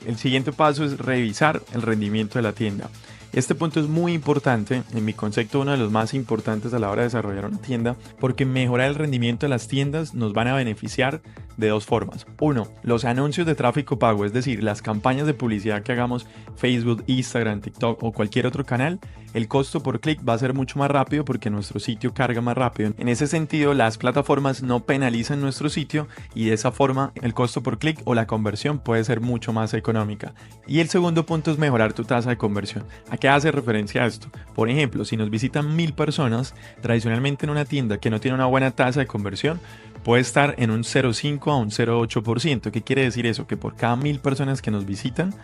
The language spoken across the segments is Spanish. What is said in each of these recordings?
El siguiente paso es revisar el rendimiento de la tienda. Este punto es muy importante, en mi concepto uno de los más importantes a la hora de desarrollar una tienda, porque mejorar el rendimiento de las tiendas nos van a beneficiar de dos formas. Uno, los anuncios de tráfico pago, es decir, las campañas de publicidad que hagamos Facebook, Instagram, TikTok o cualquier otro canal, el costo por clic va a ser mucho más rápido porque nuestro sitio carga más rápido. En ese sentido, las plataformas no penalizan nuestro sitio y de esa forma el costo por clic o la conversión puede ser mucho más económica. Y el segundo punto es mejorar tu tasa de conversión. ¿A qué hace referencia a esto? Por ejemplo, si nos visitan 1000 personas, tradicionalmente en una tienda que no tiene una buena tasa de conversión, puede estar en un 0,5 a un 0,8%. ¿Qué quiere decir eso? Que por cada 1000 personas que nos visitan,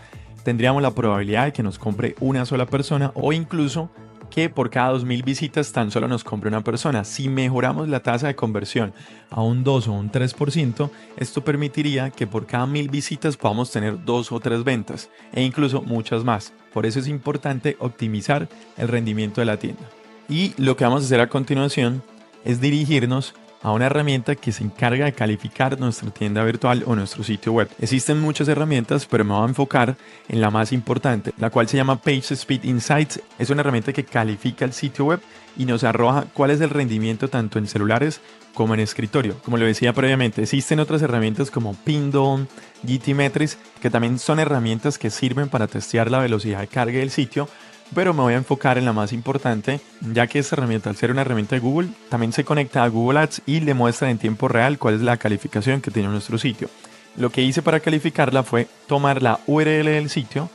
tendríamos la probabilidad de que nos compre una sola persona o incluso que por cada 2000 visitas tan solo nos compre una persona. Si mejoramos la tasa de conversión a un 2 o un 3%, esto permitiría que por cada 1000 visitas podamos tener 2 o 3 ventas e incluso muchas más. Por eso es importante optimizar el rendimiento de la tienda. Y lo que vamos a hacer a continuación es dirigirnos a una herramienta que se encarga de calificar nuestra tienda virtual o nuestro sitio web. Existen muchas herramientas, pero me voy a enfocar en la más importante, la cual se llama PageSpeed Insights. Es una herramienta que califica el sitio web y nos arroja cuál es el rendimiento tanto en celulares como en escritorio. Como lo decía previamente, existen otras herramientas como Pindom, GTmetrix, que también son herramientas que sirven para testear la velocidad de carga del sitio, pero me voy a enfocar en la más importante, ya que esta herramienta, al ser una herramienta de Google, también se conecta a Google Ads y le muestra en tiempo real cuál es la calificación que tiene nuestro sitio. Lo que hice para calificarla fue tomar la URL del sitio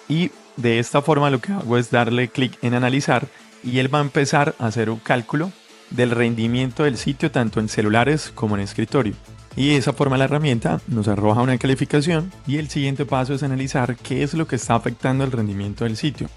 y de esta forma lo que hago es darle clic en analizar y él va a empezar a hacer un cálculo del rendimiento del sitio tanto en celulares como en escritorio. Y de esa forma la herramienta nos arroja una calificación y el siguiente paso es analizar qué es lo que está afectando el rendimiento del sitio.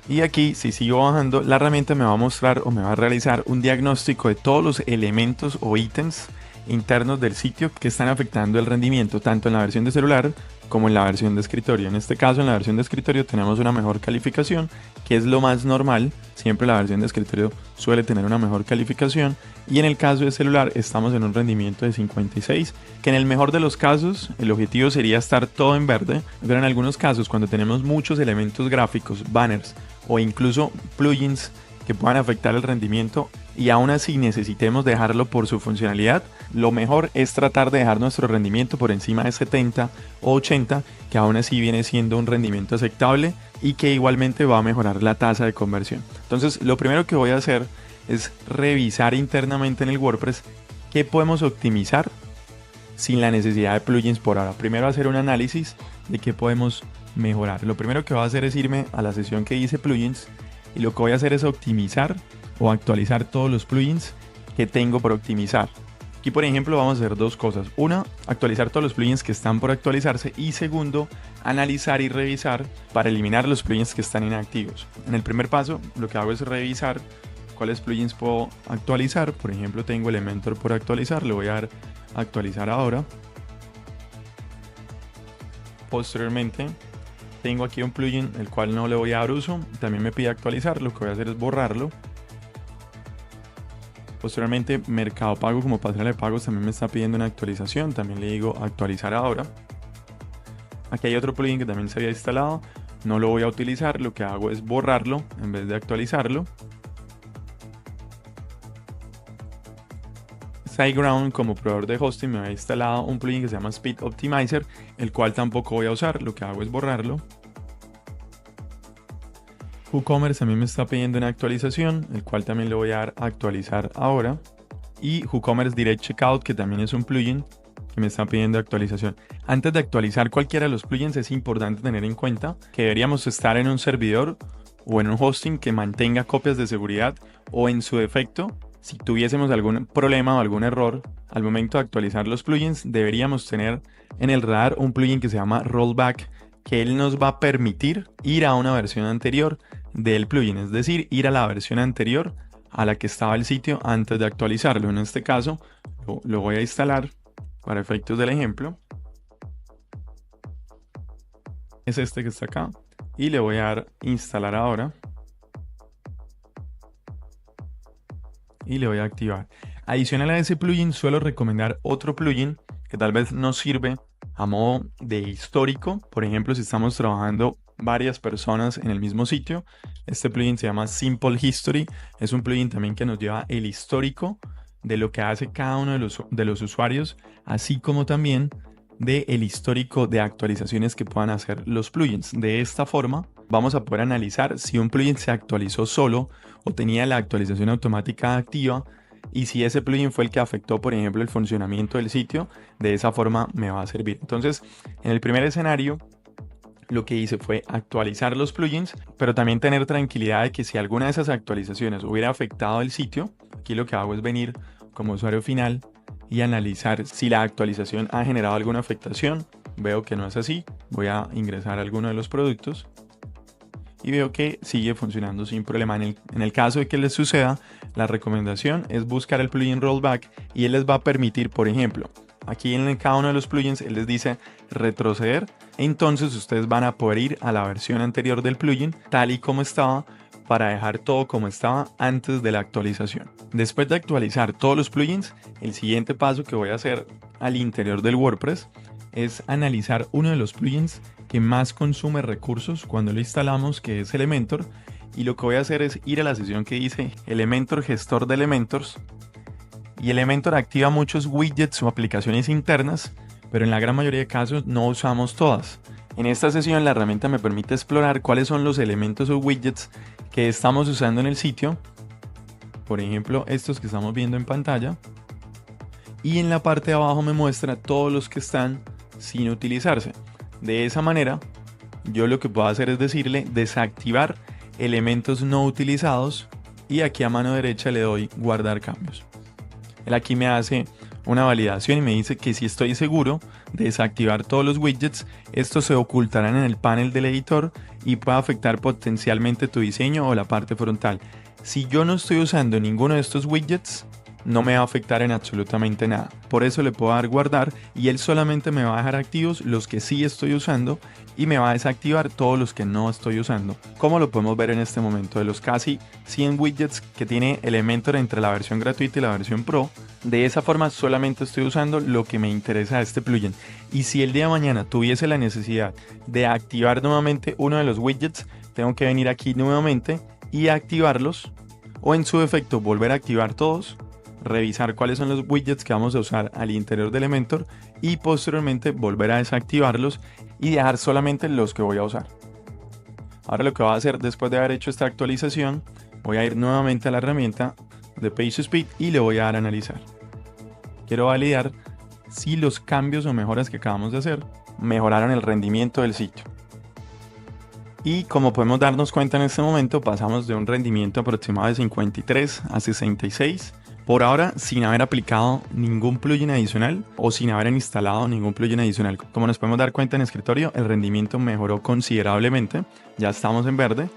Y aquí, si sigo bajando, la herramienta me va a mostrar o me va a realizar un diagnóstico de todos los elementos o ítems internos del sitio que están afectando el rendimiento, tanto en la versión de celular como en la versión de escritorio. En este caso, en la versión de escritorio tenemos una mejor calificación, que es lo más normal. Siempre la versión de escritorio suele tener una mejor calificación. Y en el caso de celular estamos en un rendimiento de 56, que en el mejor de los casos el objetivo sería estar todo en verde, pero en algunos casos cuando tenemos muchos elementos gráficos, banners o incluso plugins que puedan afectar el rendimiento y aún así necesitemos dejarlo por su funcionalidad, lo mejor es tratar de dejar nuestro rendimiento por encima de 70 o 80, que aún así viene siendo un rendimiento aceptable y que igualmente va a mejorar la tasa de conversión. Entonces, lo primero que voy a hacer es revisar internamente en el WordPress qué podemos optimizar sin la necesidad de plugins por ahora. Primero hacer un análisis de qué podemos mejorar. Lo primero que voy a hacer es irme a la sesión que dice plugins y lo que voy a hacer es optimizar o actualizar todos los plugins que tengo por optimizar. Aquí, por ejemplo, vamos a hacer dos cosas. Una, actualizar todos los plugins que están por actualizarse y segundo, analizar y revisar para eliminar los plugins que están inactivos. En el primer paso, lo que hago es revisar cuáles plugins puedo actualizar. Por ejemplo, tengo Elementor por actualizar, le voy a dar a actualizar ahora. Posteriormente, tengo aquí un plugin el cual no le voy a dar uso, también me pide actualizar, lo que voy a hacer es borrarlo. Posteriormente, Mercado Pago como pasarela de pagos también me está pidiendo una actualización, también le digo actualizar ahora. Aquí hay otro plugin que también se había instalado, no lo voy a utilizar, lo que hago es borrarlo en vez de actualizarlo. SiteGround como proveedor de hosting me había instalado un plugin que se llama Speed Optimizer, el cual tampoco voy a usar, lo que hago es borrarlo. WooCommerce también me está pidiendo una actualización, el cual también le voy a dar a actualizar ahora. Y WooCommerce Direct Checkout, que también es un plugin que me está pidiendo actualización. Antes de actualizar cualquiera de los plugins es importante tener en cuenta que deberíamos estar en un servidor o en un hosting que mantenga copias de seguridad o en su defecto, si tuviésemos algún problema o algún error al momento de actualizar los plugins, deberíamos tener en el radar un plugin que se llama Rollback, que él nos va a permitir ir a una versión anterior del plugin, es decir, ir a la versión anterior a la que estaba el sitio antes de actualizarlo. En este caso, lo voy a instalar para efectos del ejemplo. Es este que está acá y le voy a dar instalar ahora. Y le voy a activar. Adicional a ese plugin suelo recomendar otro plugin que tal vez nos sirve a modo de histórico. Por ejemplo, si estamos trabajando varias personas en el mismo sitio, este plugin se llama Simple History. Es un plugin también que nos lleva el histórico de lo que hace cada uno de los usuarios, así como también del histórico de actualizaciones que puedan hacer los plugins. De esta forma vamos a poder analizar si un plugin se actualizó solo o tenía la actualización automática activa, y si ese plugin fue el que afectó, por ejemplo, el funcionamiento del sitio. De esa forma me va a servir. Entonces, en el primer escenario, lo que hice fue actualizar los plugins, pero también tener tranquilidad de que si alguna de esas actualizaciones hubiera afectado el sitio, aquí lo que hago es venir como usuario final y analizar si la actualización ha generado alguna afectación. Veo que no es así. Voy a ingresar a alguno de los productos y veo que sigue funcionando sin problema. En el caso de que les suceda, la recomendación es buscar el plugin rollback y él les va a permitir, por ejemplo, aquí en cada uno de los plugins él les dice retroceder. Entonces ustedes van a poder ir a la versión anterior del plugin tal y como estaba, para dejar todo como estaba antes de la actualización. Después de actualizar todos los plugins, el siguiente paso que voy a hacer al interior del WordPress es analizar uno de los plugins que más consume recursos cuando lo instalamos, que es Elementor. Y lo que voy a hacer es ir a la sesión que dice Elementor gestor de Elementors. Y Elementor activa muchos widgets o aplicaciones internas, pero en la gran mayoría de casos no usamos todas. En esta sesión la herramienta me permite explorar cuáles son los elementos o widgets que estamos usando en el sitio. Por ejemplo, estos que estamos viendo en pantalla. Y en la parte de abajo me muestra todos los que están sin utilizarse. De esa manera, yo lo que puedo hacer es decirle desactivar elementos no utilizados, y aquí a mano derecha le doy guardar cambios. Él aquí me hace una validación y me dice que si estoy seguro de desactivar todos los widgets, estos se ocultarán en el panel del editor y puede afectar potencialmente tu diseño o la parte frontal. Si yo no estoy usando ninguno de estos widgets, no me va a afectar en absolutamente nada. Por eso le puedo dar guardar y él solamente me va a dejar activos los que sí estoy usando y me va a desactivar todos los que no estoy usando. Como lo podemos ver en este momento, de los casi 100 widgets que tiene Elementor entre la versión gratuita y la versión Pro, de esa forma solamente estoy usando lo que me interesa de este plugin. Y si el día de mañana tuviese la necesidad de activar nuevamente uno de los widgets, tengo que venir aquí nuevamente y activarlos, o en su defecto volver a activar todos, revisar cuáles son los widgets que vamos a usar al interior de Elementor y posteriormente volver a desactivarlos y dejar solamente los que voy a usar. Ahora lo que voy a hacer después de haber hecho esta actualización, voy a ir nuevamente a la herramienta de PageSpeed y le voy a dar a analizar. Quiero validar si los cambios o mejoras que acabamos de hacer mejoraron el rendimiento del sitio. Y como podemos darnos cuenta en este momento, pasamos de un rendimiento aproximado de 53 a 66. Por ahora, sin haber aplicado ningún plugin adicional o sin haber instalado ningún plugin adicional. Como nos podemos dar cuenta en escritorio, el rendimiento mejoró considerablemente. Ya estamos en verde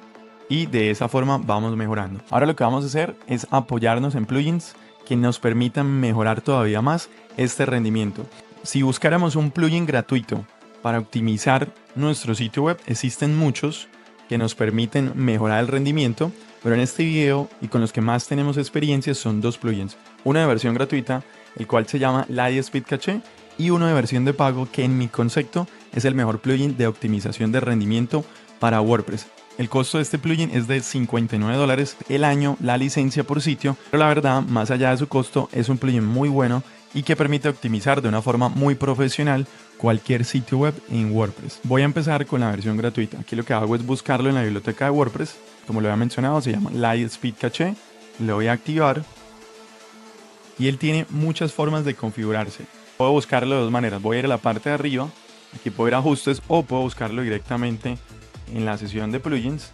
y de esa forma vamos mejorando. Ahora lo que vamos a hacer es apoyarnos en plugins que nos permitan mejorar todavía más este rendimiento. Si buscáramos un plugin gratuito para optimizar nuestro sitio web, existen muchos que nos permiten mejorar el rendimiento, pero en este video y con los que más tenemos experiencia son dos plugins. Uno de versión gratuita, el cual se llama Lightspeed Cache, y uno de versión de pago que en mi concepto es el mejor plugin de optimización de rendimiento para WordPress. El costo de este plugin es de $59 el año, la licencia por sitio, pero la verdad, más allá de su costo, es un plugin muy bueno y que permite optimizar de una forma muy profesional cualquier sitio web en WordPress. Voy a empezar con la versión gratuita. Aquí lo que hago es buscarlo en la biblioteca de WordPress. Como lo había mencionado, se llama Lightspeed Cache. Le voy a activar y él tiene muchas formas de configurarse. Puedo buscarlo de dos maneras. Voy a ir a la parte de arriba, aquí puedo ir a ajustes, o puedo buscarlo directamente en la sesión de plugins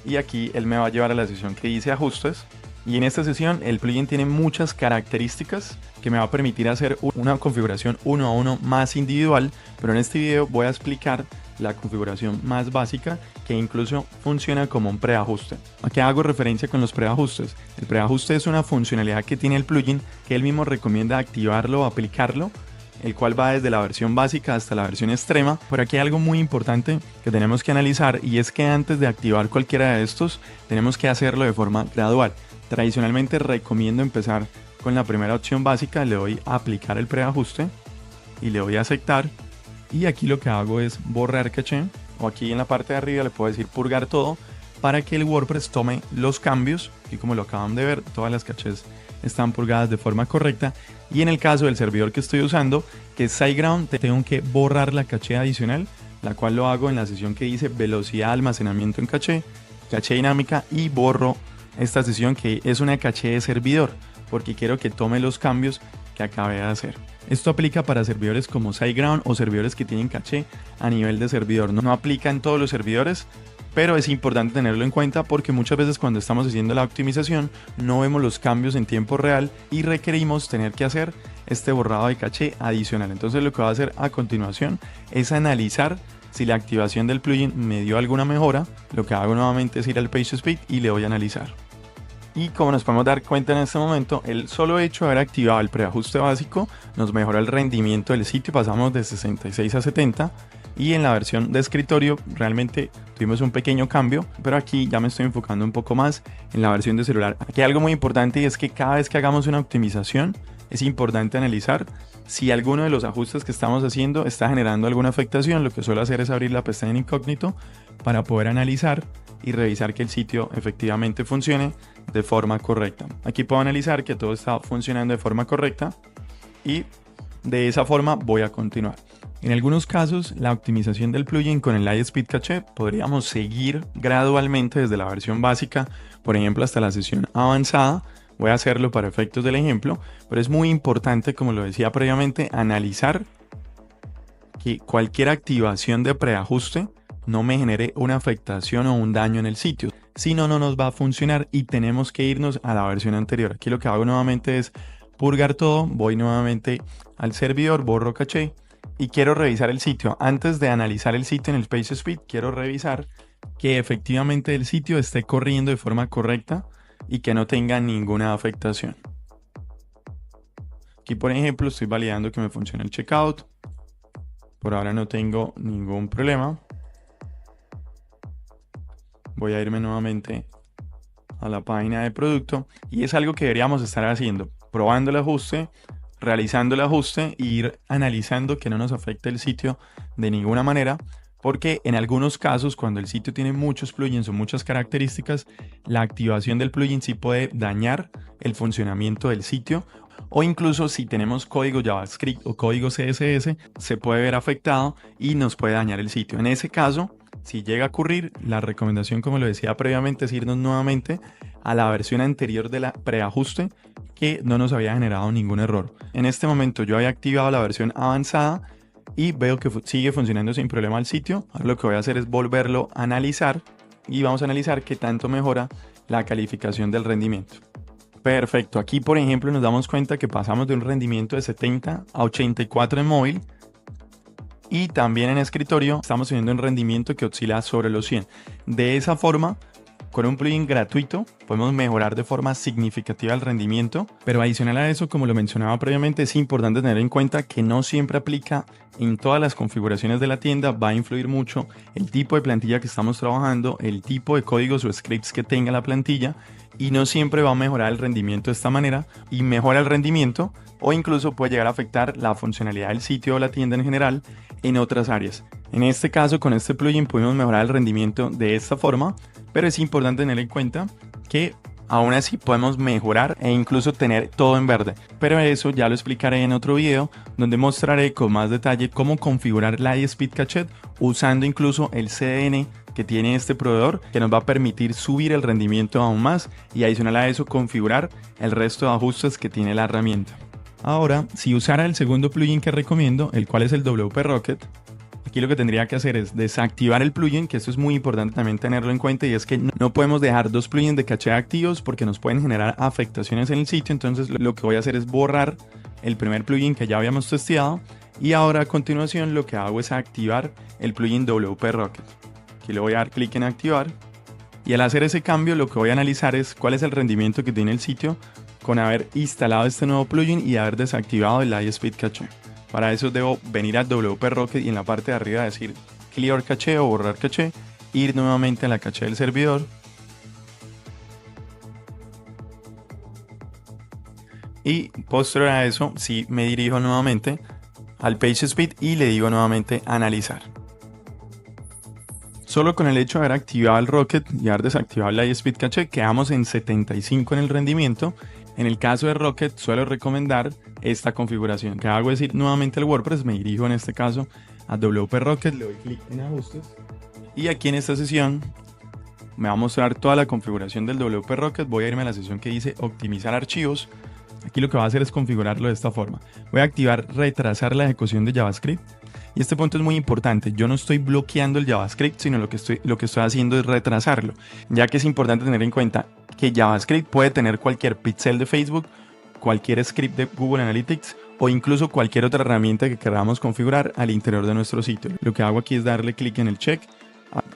y aquí él me va a llevar a la sesión que dice ajustes. Y en esta sesión el plugin tiene muchas características que me va a permitir hacer una configuración uno a uno más individual, pero en este video voy a explicar la configuración más básica, que incluso funciona como un preajuste. Aquí hago referencia con los preajustes. El preajuste es una funcionalidad que tiene el plugin que él mismo recomienda activarlo o aplicarlo, el cual va desde la versión básica hasta la versión extrema. Pero aquí hay algo muy importante que tenemos que analizar, y es que antes de activar cualquiera de estos tenemos que hacerlo de forma gradual. Tradicionalmente recomiendo empezar con la primera opción básica, le doy a aplicar el preajuste y le doy a aceptar. Y aquí lo que hago es borrar caché, o aquí en la parte de arriba le puedo decir purgar todo, para que el WordPress tome los cambios. Y como lo acaban de ver, todas las cachés están purgadas de forma correcta. Y en el caso del servidor que estoy usando, que es SiteGround, tengo que borrar la caché adicional, la cual lo hago en la sesión que dice velocidad de almacenamiento en caché, caché dinámica, y borro esta sesión que es una caché de servidor, porque quiero que tome los cambios que acabé de hacer. Esto aplica para servidores como SiteGround o servidores que tienen caché a nivel de servidor. No aplica en todos los servidores, pero es importante tenerlo en cuenta porque muchas veces cuando estamos haciendo la optimización no vemos los cambios en tiempo real y requerimos tener que hacer este borrado de caché adicional. Entonces lo que voy a hacer a continuación es analizar si la activación del plugin me dio alguna mejora. Lo que hago nuevamente es ir al PageSpeed y le voy a analizar. Y como nos podemos dar cuenta en este momento, el solo hecho de haber activado el preajuste básico nos mejora el rendimiento del sitio. Pasamos de 66 a 70. Y en la versión de escritorio realmente tuvimos un pequeño cambio, pero aquí ya me estoy enfocando un poco más en la versión de celular. Aquí hay algo muy importante y es que cada vez que hagamos una optimización es importante analizar si alguno de los ajustes que estamos haciendo está generando alguna afectación. Lo que suelo hacer es abrir la pestaña en incógnito para poder analizar y revisar que el sitio efectivamente funcione de forma correcta. Aquí puedo analizar que todo está funcionando de forma correcta y de esa forma voy a continuar. En algunos casos, la optimización del plugin con el Lightspeed Caché podríamos seguir gradualmente desde la versión básica, por ejemplo, hasta la sesión avanzada. Voy a hacerlo para efectos del ejemplo, pero es muy importante, como lo decía previamente, analizar que cualquier activación de preajuste no me genere una afectación o un daño en el sitio. Si no, no nos va a funcionar y tenemos que irnos a la versión anterior. Aquí lo que hago nuevamente es purgar todo, voy nuevamente al servidor, borro caché y quiero revisar el sitio. Antes de analizar el sitio en el PageSpeed, quiero revisar que efectivamente el sitio esté corriendo de forma correcta y que no tenga ninguna afectación. Aquí, por ejemplo, estoy validando que me funcione el checkout. Por ahora no tengo ningún problema. Voy a irme nuevamente a la página de producto y es algo que deberíamos estar haciendo, probando el ajuste, realizando el ajuste e ir analizando que no nos afecte el sitio de ninguna manera, porque en algunos casos cuando el sitio tiene muchos plugins o muchas características, la activación del plugin sí puede dañar el funcionamiento del sitio, o incluso si tenemos código JavaScript o código CSS se puede ver afectado y nos puede dañar el sitio. En ese caso, si llega a ocurrir, la recomendación, como lo decía previamente, es irnos nuevamente a la versión anterior de la preajuste que no nos había generado ningún error. En este momento yo había activado la versión avanzada y veo que sigue funcionando sin problema el sitio. Ahora lo que voy a hacer es volverlo a analizar y vamos a analizar qué tanto mejora la calificación del rendimiento. Perfecto, aquí por ejemplo nos damos cuenta que pasamos de un rendimiento de 70 a 84 en móvil. Y también en escritorio estamos teniendo un rendimiento que oscila sobre los 100. De esa forma, con un plugin gratuito podemos mejorar de forma significativa el rendimiento, pero adicional a eso, como lo mencionaba previamente, es importante tener en cuenta que no siempre aplica en todas las configuraciones de la tienda. Va a influir mucho el tipo de plantilla que estamos trabajando, el tipo de códigos o scripts que tenga la plantilla, y no siempre va a mejorar el rendimiento de esta manera, y mejora el rendimiento o incluso puede llegar a afectar la funcionalidad del sitio o la tienda en general en otras áreas. En este caso, con este plugin pudimos mejorar el rendimiento de esta forma, pero es importante tener en cuenta que aún así podemos mejorar e incluso tener todo en verde. Pero eso ya lo explicaré en otro video donde mostraré con más detalle cómo configurar Lightspeed Caché usando incluso el CDN que tiene este proveedor, que nos va a permitir subir el rendimiento aún más y adicional a eso configurar el resto de ajustes que tiene la herramienta. Ahora, si usara el segundo plugin que recomiendo, el cual es el WP Rocket, aquí lo que tendría que hacer es desactivar el plugin, que esto es muy importante también tenerlo en cuenta, y es que no podemos dejar dos plugins de caché activos porque nos pueden generar afectaciones en el sitio. Entonces lo que voy a hacer es borrar el primer plugin que ya habíamos testeado y ahora a continuación lo que hago es activar el plugin WP Rocket. Aquí le voy a dar clic en activar y al hacer ese cambio lo que voy a analizar es cuál es el rendimiento que tiene el sitio con haber instalado este nuevo plugin y haber desactivado el Lightspeed Caché. Para eso debo venir a WP Rocket y en la parte de arriba decir Clear Caché o borrar caché, ir nuevamente a la caché del servidor y posterior a eso, si me dirijo nuevamente al PageSpeed y le digo nuevamente analizar. Solo con el hecho de haber activado el Rocket y haber desactivado la iSpeed Cache quedamos en 75 en el rendimiento. En el caso de Rocket suelo recomendar esta configuración. ¿Qué hago? Es ir nuevamente al WordPress, me dirijo en este caso a WP Rocket, le doy clic en ajustes y aquí en esta sesión me va a mostrar toda la configuración del WP Rocket. Voy a irme a la sesión que dice optimizar archivos. Aquí lo que va a hacer es configurarlo de esta forma. Voy a activar retrasar la ejecución de JavaScript. Y este punto es muy importante. Yo no estoy bloqueando el JavaScript, sino lo que estoy haciendo es retrasarlo. Ya que es importante tener en cuenta que JavaScript puede tener cualquier pixel de Facebook, cualquier script de Google Analytics o incluso cualquier otra herramienta que queramos configurar al interior de nuestro sitio. Lo que hago aquí es darle clic en el check.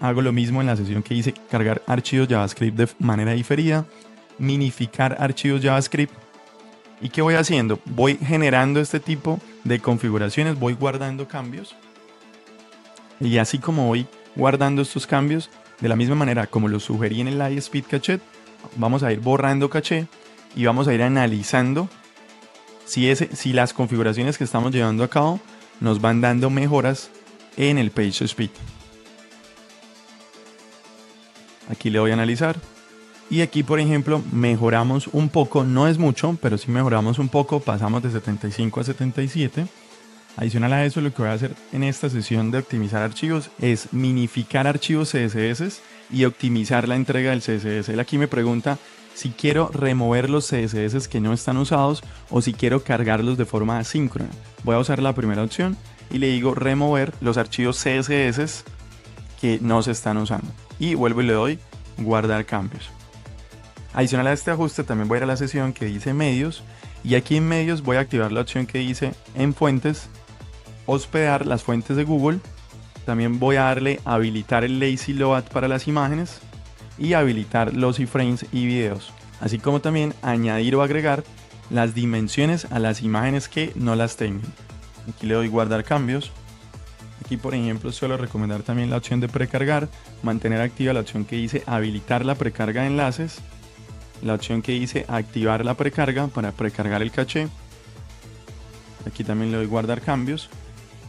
Hago lo mismo en la sesión que dice cargar archivos JavaScript de manera diferida, minificar archivos JavaScript. ¿Y qué voy haciendo? Voy generando este tipo de configuraciones, voy guardando cambios. Y así como voy guardando estos cambios, de la misma manera como lo sugerí en el iSpeed Cache, vamos a ir borrando caché y vamos a ir analizando si las configuraciones que estamos llevando a cabo nos van dando mejoras en el PageSpeed. Aquí le doy a analizar. Y aquí, por ejemplo, mejoramos un poco, no es mucho, pero sí mejoramos un poco, pasamos de 75 a 77. Adicional a eso, lo que voy a hacer en esta sesión de optimizar archivos es minificar archivos CSS y optimizar la entrega del CSS. Él aquí me pregunta si quiero remover los CSS que no están usados o si quiero cargarlos de forma asíncrona. Voy a usar la primera opción y le digo remover los archivos CSS que no se están usando. Y vuelvo y le doy guardar cambios. Adicional a este ajuste también voy a ir a la sesión que dice medios y aquí en medios voy a activar la opción que dice en fuentes, hospedar las fuentes de Google. También voy a darle habilitar el lazy load para las imágenes y habilitar los iframes y videos, así como también añadir o agregar las dimensiones a las imágenes que no las tengan. Aquí le doy guardar cambios. Aquí, por ejemplo, suelo recomendar también la opción de precargar, mantener activa la opción que dice habilitar la precarga de enlaces, la opción que dice activar la precarga para precargar el caché. Aquí también le doy guardar cambios.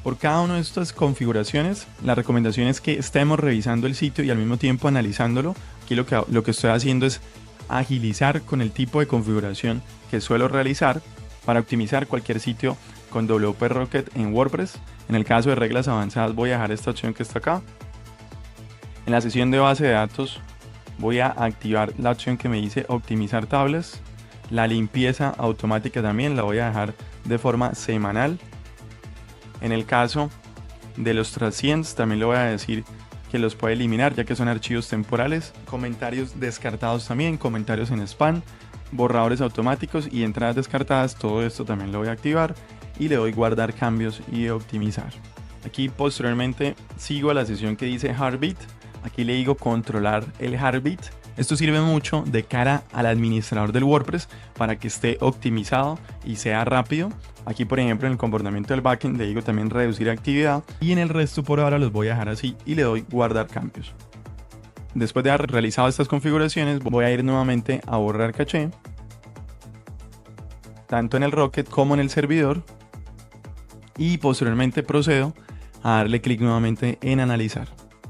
Por cada una de estas configuraciones, la recomendación es que estemos revisando el sitio y al mismo tiempo analizándolo. Aquí lo que estoy haciendo es agilizar con el tipo de configuración que suelo realizar para optimizar cualquier sitio con WP Rocket en WordPress. En el caso de reglas avanzadas voy a dejar esta opción que está acá. En la sesión de base de datos voy a activar la opción que me dice optimizar tablas. La limpieza automática también la voy a dejar de forma semanal. En el caso de los transients también le voy a decir que los puede eliminar ya que son archivos temporales. Comentarios descartados también, comentarios en spam, borradores automáticos y entradas descartadas, todo esto también lo voy a activar y le doy guardar cambios y optimizar. Aquí posteriormente sigo a la sesión que dice Heartbeat. Aquí le digo controlar el Heartbeat. Esto sirve mucho de cara al administrador del WordPress para que esté optimizado y sea rápido. Aquí, por ejemplo, en el comportamiento del backend le digo también reducir actividad y en el resto por ahora los voy a dejar así y le doy guardar cambios. Después de haber realizado estas configuraciones voy a ir nuevamente a borrar caché, tanto en el Rocket como en el servidor, y posteriormente procedo a darle clic nuevamente en analizar.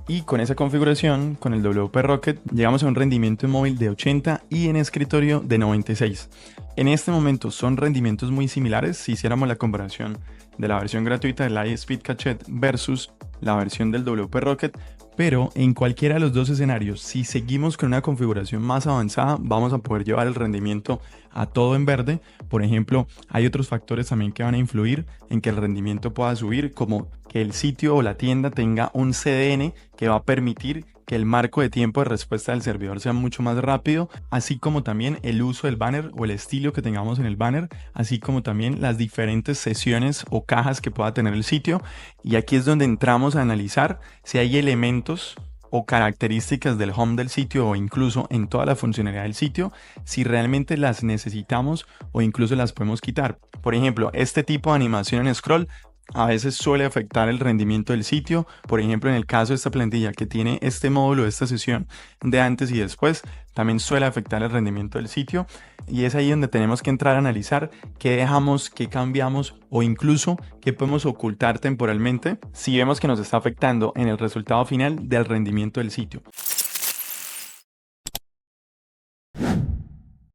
Y con esa configuración, con el WP Rocket, llegamos a un rendimiento en móvil de 80 y en escritorio de 96. En este momento son rendimientos muy similares si hiciéramos la comparación de la versión gratuita del iSpeed Cache versus la versión del WP Rocket, pero en cualquiera de los dos escenarios, si seguimos con una configuración más avanzada, vamos a poder llevar el rendimiento a todo en verde. Por ejemplo, hay otros factores también que van a influir en que el rendimiento pueda subir, como que el sitio o la tienda tenga un CDN que va a permitir que el marco de tiempo de respuesta del servidor sea mucho más rápido, así como también el uso del banner o el estilo que tengamos en el banner, así como también las diferentes sesiones o cajas que pueda tener el sitio. Y aquí es donde entramos a analizar si hay elementos o características del home del sitio o incluso en toda la funcionalidad del sitio, si realmente las necesitamos o incluso las podemos quitar. Por ejemplo, este tipo de animación en scroll A veces suele afectar el rendimiento del sitio. Por ejemplo, en el caso de esta plantilla que tiene este módulo de esta sesión de antes y después, también suele afectar el rendimiento del sitio. Y es ahí donde tenemos que entrar a analizar qué dejamos, qué cambiamos o incluso qué podemos ocultar temporalmente si vemos que nos está afectando en el resultado final del rendimiento del sitio.